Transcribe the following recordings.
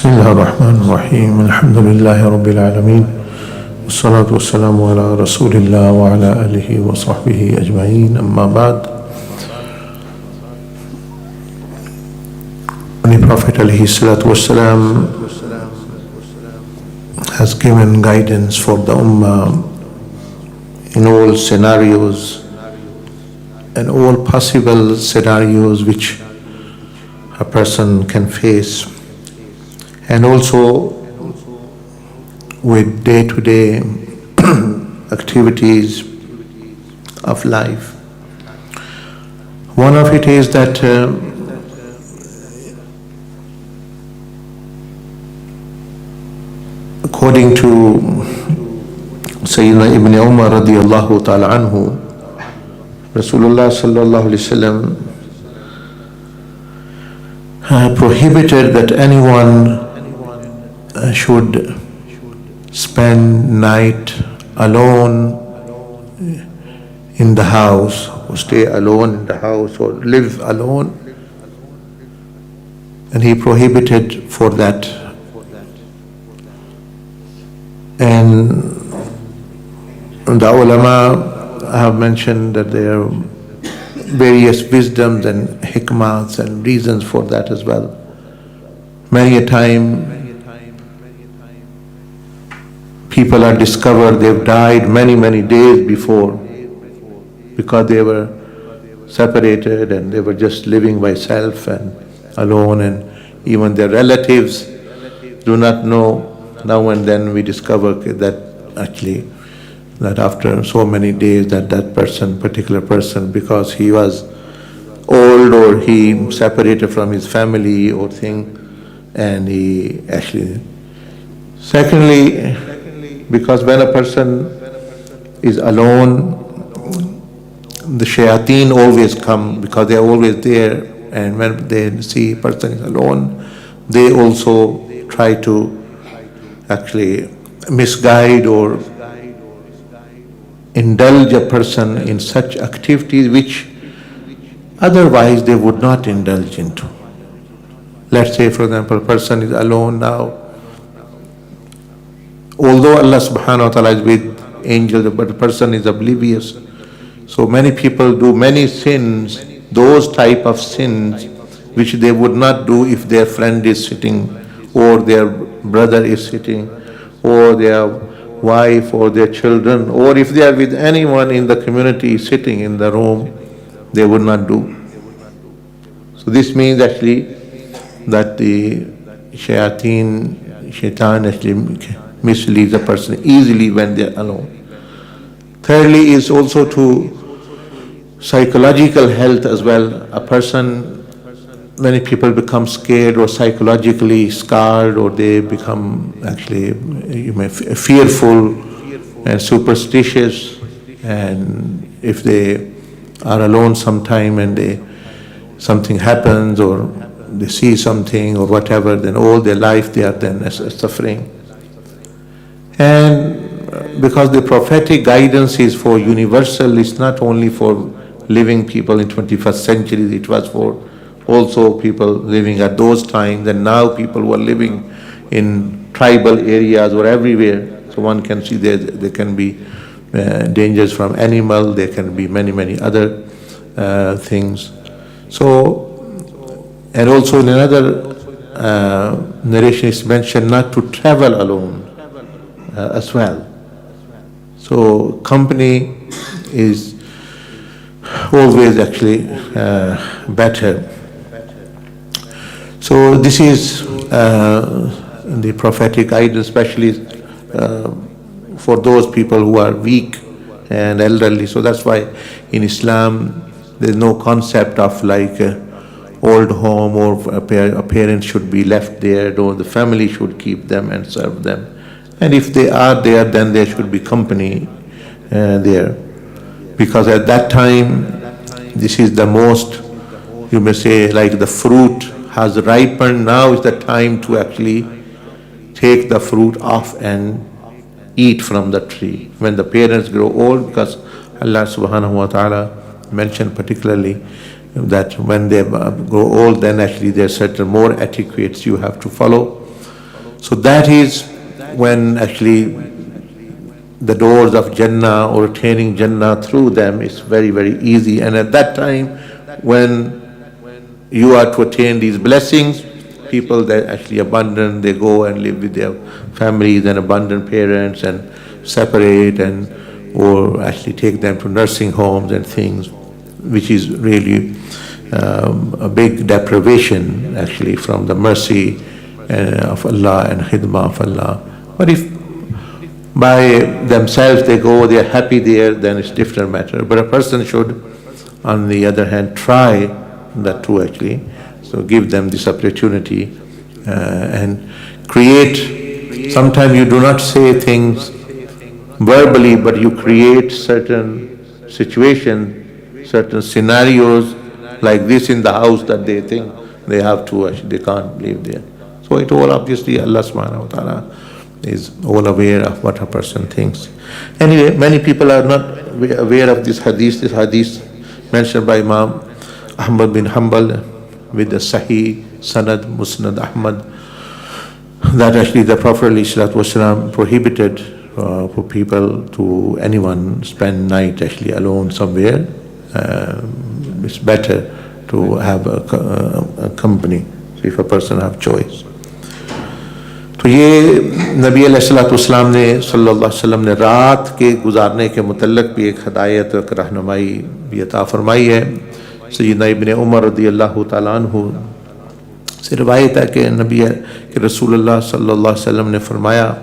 بسم الله الرحمن الرحيم الحمد لله رب العالمين والصلاة والسلام على رسول الله وعلى آله وصحبه أجمعين أما بعد. The Prophet ﷺ has given guidance for the Ummah in all scenarios and all possible scenarios which a person can face, and also with day-to-day activities of life. One of it is that according to Sayyidina Ibn Umar radiyallahu ta'ala anhu, Rasulullah sallallahu alaihi wasallam prohibited that anyone should spend night alone in the house, or stay alone in the house, or live alone. And he prohibited for that. And the ulama have mentioned that there are various wisdoms and hikmahs and reasons for that as well. Many a time people are discovered they've died many days before because they were separated and they were just living by self and alone, and even their relatives do not know. Now and then we discover that actually that after so many days that particular person, because he was old or he separated from his family or thing, and he actually. Secondly, because when a person is alone, the shayateen always come because they are always there, and when they see a person is alone, they also try to actually misguide or indulge a person in such activities which otherwise they would not indulge into. Let's say, for example, a person is alone now. Although Allah subhanahu wa ta'ala is with angels, but the person is oblivious. So many people do many sins, those type of sins which they would not do if their friend is sitting, or their brother is sitting, or their wife or their children, or if they are with anyone in the community sitting in the room, they would not do. So this means actually that the shaitan actually misleads a person easily when they are alone. Thirdly is also to psychological health as well. A person, many people become scared or psychologically scarred, or they become actually fearful and superstitious, and if they are alone sometime and something happens or they see something or whatever, then all their life they are then suffering. And because the prophetic guidance is for universal, it's not only for living people in 21st century, it was for also people living at those times, and now people who are living in tribal areas or everywhere. So one can see there can be dangers from animal, there can be many other things. So, and also in another narration is mentioned not to travel alone as well. So company is always actually better. So this is the prophetic guidance, especially for those people who are weak and elderly. So that's why in Islam there's no concept of like old home, or a parent should be left there, or the family should keep them and serve them. And if they are there, then there should be company there. Because at that time, this is the most, you may say, like the fruit has ripened. Now is the time to actually take the fruit off and eat from the tree. When the parents grow old, because Allah subhanahu wa ta'ala mentioned particularly that when they grow old, then actually there are certain more etiquettes you have to follow. So that is when actually the doors of Jannah or attaining Jannah through them is very, very easy. And at that time, when you are to attain these blessings, people that actually abandon, they go and live with their families and abandon parents and separate, and or actually take them to nursing homes and things, which is really a big deprivation actually from the mercy of Allah and khidmah of Allah. But if by themselves they go, they are happy there, then it's different matter. But a person should, on the other hand, try that too actually. So give them this opportunity and create. Sometimes you do not say things verbally, but you create certain situations, certain scenarios like this in the house that they think they have to actually, they can't live there. So it all obviously Allah subhanahu wa ta'ala is all aware of what a person thinks. Anyway, many people are not aware of this hadith. This hadith mentioned by Imam Ahmad bin Hanbal with the Sahih Sanad Musnad Ahmad, that actually the Prophet ﷺ prohibited for people to anyone spend night actually alone somewhere. It's better to have a company if a person have choice. تو یہ نبی علیہ السلام نے صلی اللہ علیہ وسلم نے رات کے گزارنے کے متعلق بھی ایک ہدایت ایک رہنمائی بھی عطا فرمائی ہے. سیدنا ابن عمر رضی اللہ تعالیٰ عنہ سے روایت ہے کہ رسول اللہ صلی اللہ علیہ وسلم نے فرمایا،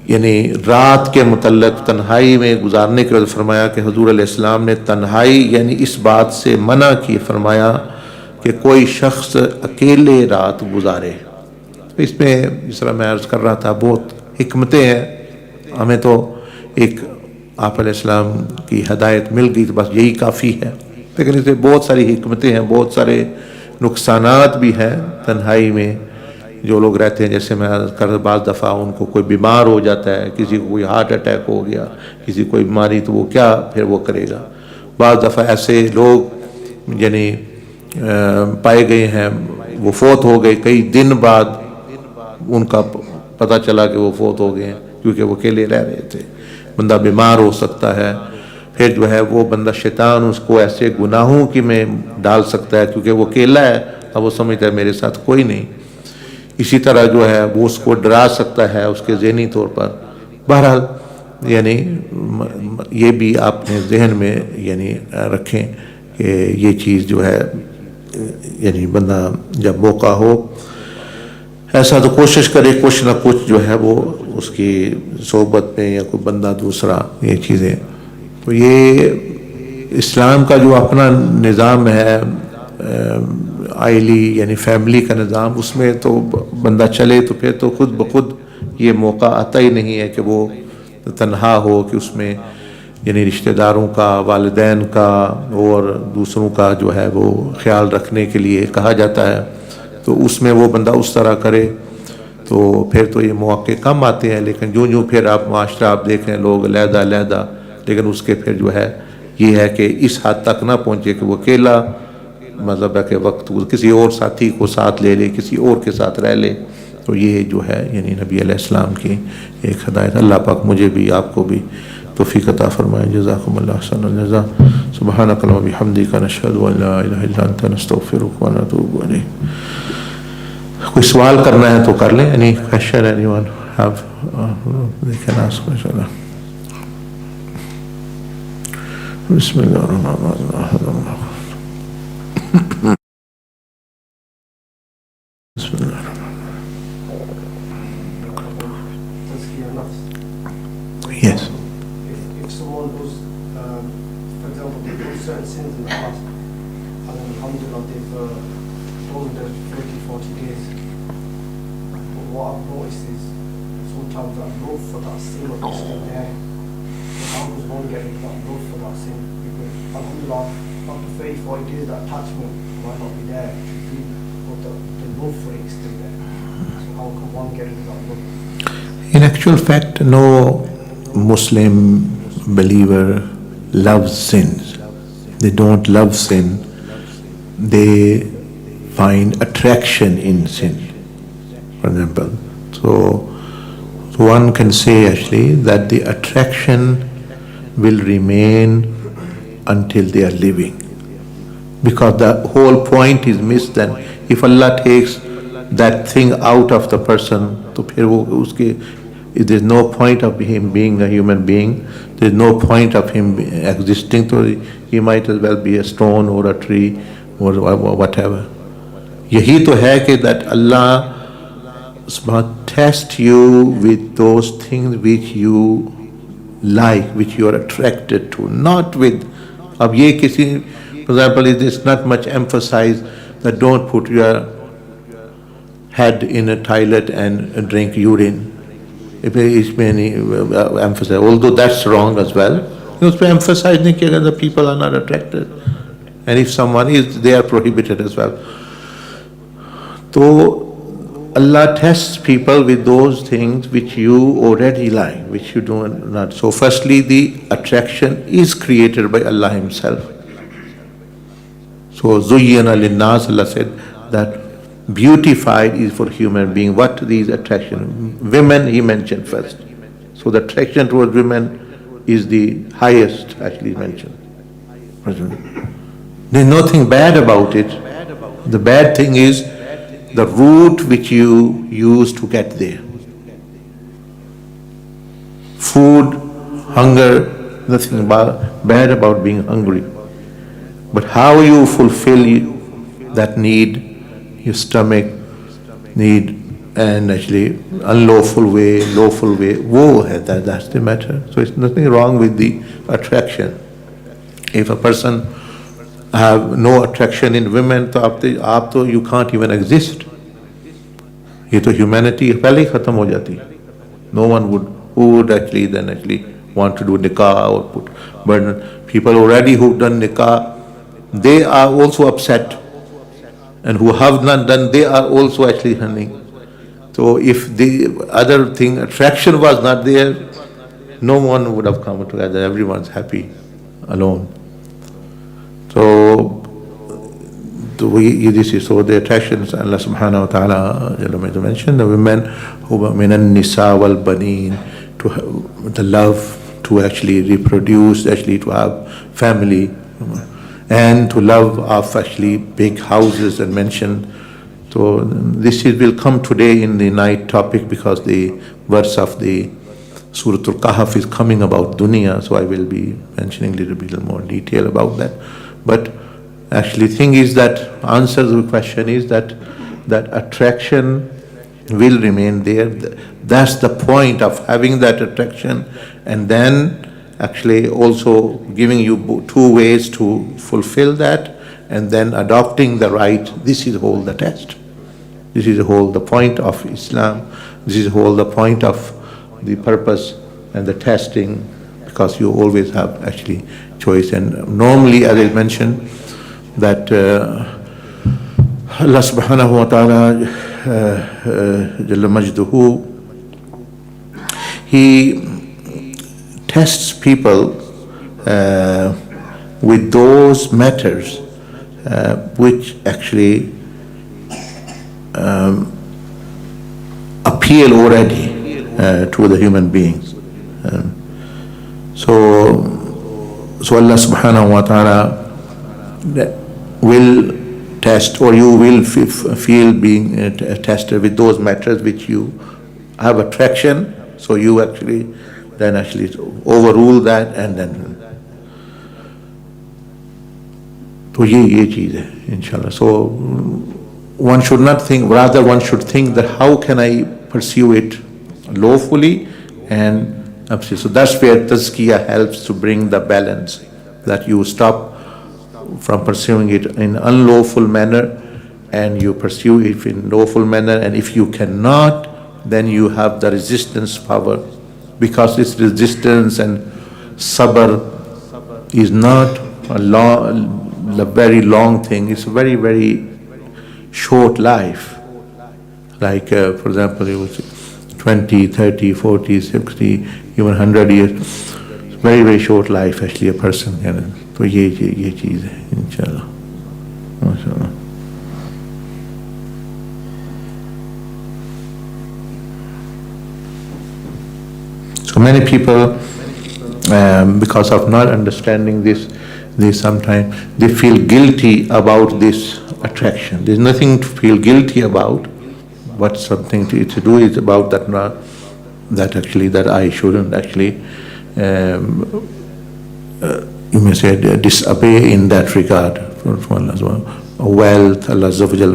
یعنی رات کے متعلق تنہائی میں گزارنے کے بعد فرمایا کہ حضور علیہ السلام نے تنہائی یعنی اس بات سے منع کی، فرمایا کہ کوئی شخص اکیلے رات گزارے. اس میں جس طرح میں عرض کر رہا تھا بہت حکمتیں ہیں. ہمیں تو ایک آپ علیہ السلام کی ہدایت مل گئی تو بس یہی کافی ہے، لیکن اس میں بہت ساری حکمتیں ہیں، بہت سارے نقصانات بھی ہیں تنہائی میں. جو لوگ رہتے ہیں، جیسے میں عرض کر بعض دفعہ ان کو کوئی بیمار ہو جاتا ہے، کسی کو کوئی ہارٹ اٹیک ہو گیا، کسی کوئی بیماری، تو وہ کیا پھر وہ کرے گا. بعض دفعہ ایسے لوگ یعنی پائے گئے ہیں وہ فوت ہو گئے، کئی دن بعد ان کا پتہ چلا کہ وہ فوت ہو گئے ہیں کیونکہ وہ اکیلے رہ رہے تھے. بندہ بیمار ہو سکتا ہے، پھر جو ہے وہ بندہ شیطان اس کو ایسے گناہوں کی میں ڈال سکتا ہے کیونکہ وہ اکیلا ہے، اب وہ سمجھتا ہے میرے ساتھ کوئی نہیں. اسی طرح جو ہے وہ اس کو ڈرا سکتا ہے اس کے ذہنی طور پر. بہرحال یعنی یہ بھی آپ نے ذہن میں یعنی رکھیں کہ یہ چیز جو ہے یعنی بندہ جب موقع ہو ایسا تو کوشش کرے کچھ نہ کچھ جو ہے وہ اس کی صحبت میں یا کوئی بندہ دوسرا یہ چیزیں. تو یہ اسلام کا جو اپنا نظام ہے آئلی یعنی فیملی کا نظام، اس میں تو بندہ چلے تو پھر تو خود بخود یہ موقع آتا ہی نہیں ہے کہ وہ تنہا ہو، کہ اس میں یعنی رشتہ داروں کا، والدین کا اور دوسروں کا جو ہے وہ خیال رکھنے کے لیے کہا جاتا ہے. تو اس میں وہ بندہ اس طرح کرے تو پھر تو یہ مواقع کم آتے ہیں. لیکن جو پھر آپ معاشرہ آپ دیکھیں لوگ علیحدہ علیحدہ، لیکن اس کے پھر جو ہے یہ ہے کہ اس حد تک نہ پہنچے کہ وہ اکیلا مطلب ہے کہ وقت کسی اور ساتھی کو ساتھ لے لے، کسی اور کے ساتھ رہ لے. تو یہ جو ہے یعنی نبی علیہ السلام کی ایک ہدایت. اللہ پاک مجھے بھی آپ کو بھی توفیق عطا فرمائے. جزاکم اللہ احسن الجزاء. سبحانک اللہم وبحمدک، نشہد ان لا الہ الا انت، نستغفرک ونتوب الیک. کوئی سوال کرنا ہے تو کر لیں. any question anyone have they can ask inshallah. بسم اللہ الرحمن الرحیم. بسم اللہ الرحمن الرحیم. Yes. If someone who's, for example, they've done certain sins in the past, and then alhamdulillah they've done the 30-40 days, but what I've noticed is sometimes that love for that sin is still there. So how does one get into that love for that sin? Because alhamdulillah, after 30-40 days that attachment might not be there, but the love for it is still there. So how can one get into that love? In actual fact, no Muslim believer loves sins. They don't love sin. They find attraction in sin. for example. So one can say actually that the attraction will remain until they are living. Because the whole point is missed then. If Allah takes that thing out of the person, तो फिर वो उसके, there's no point of him being a human being, there's no point of him existing, so he might as well be a stone or a tree or whatever. यही तो है कि that Allah test you with those things which you like, which you are attracted to, not with, अब ये किसी, for example, it is not much emphasized that don't put your head in a toilet and drink urine. इसमें नहीं emphasize, although that's wrong as well. उसमें emphasize नहीं किया, the people are not attracted, and if someone is, they are prohibited as well. So Allah tests people with those things which you already like, which you do not. So firstly, the attraction is created by Allah Himself. So Zuyyana linnas, Allah said that beautified is for human being. What these attraction? Women He mentioned first. So the attraction towards women is the highest actually mentioned. There's nothing bad about it. The bad thing is the route which you use to get there. Food, hunger, nothing bad about being hungry. But how you fulfill that need, your stomach need, and actually unlawful way, lawful way, that's the matter. So it's nothing wrong with the attraction. If a person have no attraction in women, तो you can't even exist. ये तो humanity पहले ही खत्म हो जाती. No one who would actually then actually want to do nikah or put burden. People already who've done nikah, they are also upset, and who have not done, they are also actually hunting. So if the other thing, attraction was not there, no one would have come together. Everyone's happy alone. So this is so the attractions Allah subhanahu wa ta'ala mentioned, the women who minan nisa wal baneen, to have the love to actually reproduce, actually to have family, and to love of actually big houses and mention. So this will come today in the night topic, because the verse of the Surah Al-Kahf is coming about dunya, so I will be mentioning a little bit more detail about that. But actually thing is that answer to the question is that attraction will remain there. That's the point of having that attraction, and then actually also giving you two ways to fulfill that, and then adopting the right. This is whole the test. This is whole the point of Islam. This is whole the point of the purpose and the testing, because you always have actually choice. And normally, as I mentioned, that Allah subhanahu wa ta'ala Jalla Majduhu, He tests people with those matters which actually appeal already to the human beings. So Allah subhanahu wa ta'ala will test, or you will feel being tested with those matters which you have attraction, so you actually then actually overrule that, and then तो ये चीज़ है इंशाल्लाह. So one should not think, rather one should think that how can I pursue it lawfully and absolutely. So that's where tazkiyah helps to bring the balance, that you stop from pursuing it in unlawful manner and you pursue it in lawful manner. And if you cannot, then you have the resistance power, because this resistance and sabr is not a very long thing. It's a very, very short life. Like for example, it was 20, 30, 40, 60, even 100 years. It's very, very short life actually a person can. तो ये चीज़ है इंशाल्लाह. माशाल्लाह. So many people, because of not understanding this, they sometimes they feel guilty about this attraction. There's nothing to feel guilty about, but something to do is about that. Not that actually that I shouldn't actually, you may say, disobey in that regard. From Allah as well. Wealth, Allah Azza wa Jal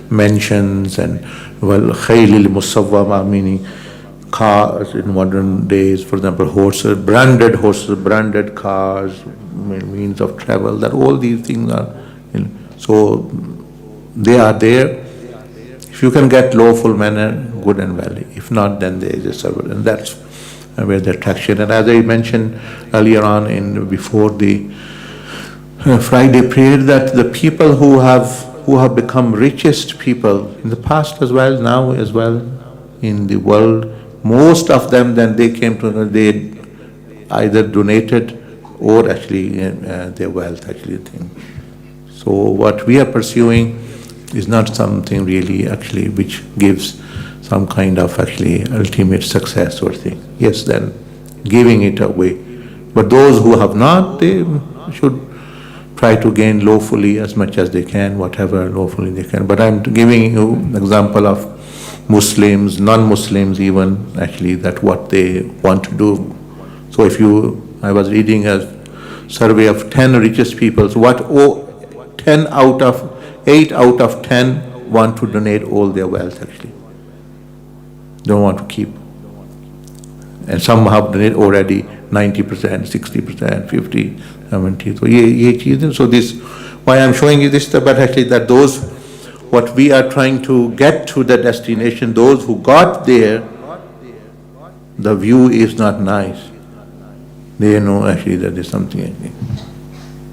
mentions, and well, khaylil musawwama, meaning cars in modern days, for example, horses, branded cars, means of travel, that all these things are, so they are there. If you can get lawful manner, good and well. If not, then there is a servant, and that's where the attraction. And as I mentioned earlier on before the Friday prayer, that the people who have become richest people in the past as well, now as well, in the world, most of them, then they came to know, they either donated or actually their wealth actually thing. So what we are pursuing is not something really actually which gives some kind of actually ultimate success or thing. Yes, then giving it away. But those who have not, they should try to gain lawfully as much as they can, whatever lawfully they can. But I'm giving you an example of Muslims, non-Muslims even, actually, that what they want to do. So I was reading a survey of 10 richest people. So 8 out of 10 want to donate all their wealth actually. Don't want to keep. And some have donated already 90%, 60%, 50%, 70%. So this, why I'm showing you this, but actually that those, what we are trying to get to the destination, those who got there, the view is not nice. They know actually that there's something.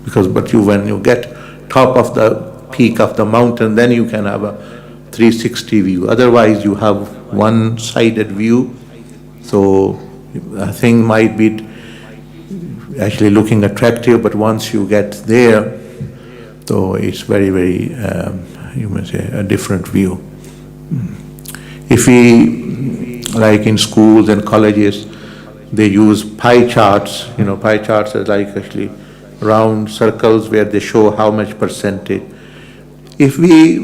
Because when you get top of the peak of the mountain, then you can have a 360 view. Otherwise you have one-sided view. So a thing might be actually looking attractive, but once you get there, so it's very, very, you may say, a different view. If we, like in schools and colleges, they use pie charts. Pie charts are like actually round circles where they show how much percentage. If we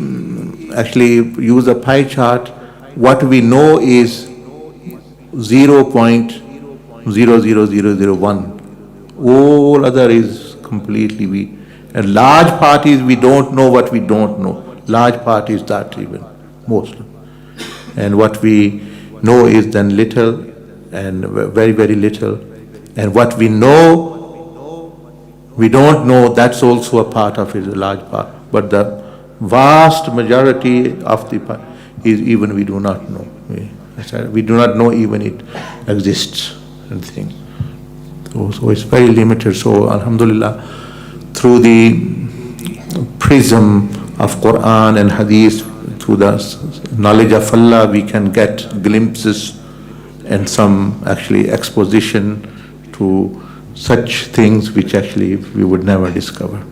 actually use a pie chart, what we know is 0.00001. All other is completely and large parties we don't know what we don't know. Large parties that even most. And what we know is then little and very, very little. And what we know, we don't know, that's also a part of it, a large part. But the vast majority of the part is even we do not know. We do not know even it exists and things. So it's very limited. So alhamdulillah, through the prism of Quran and Hadith, through the knowledge of Allah, we can get glimpses and some actually exposition to such things which actually we would never discover.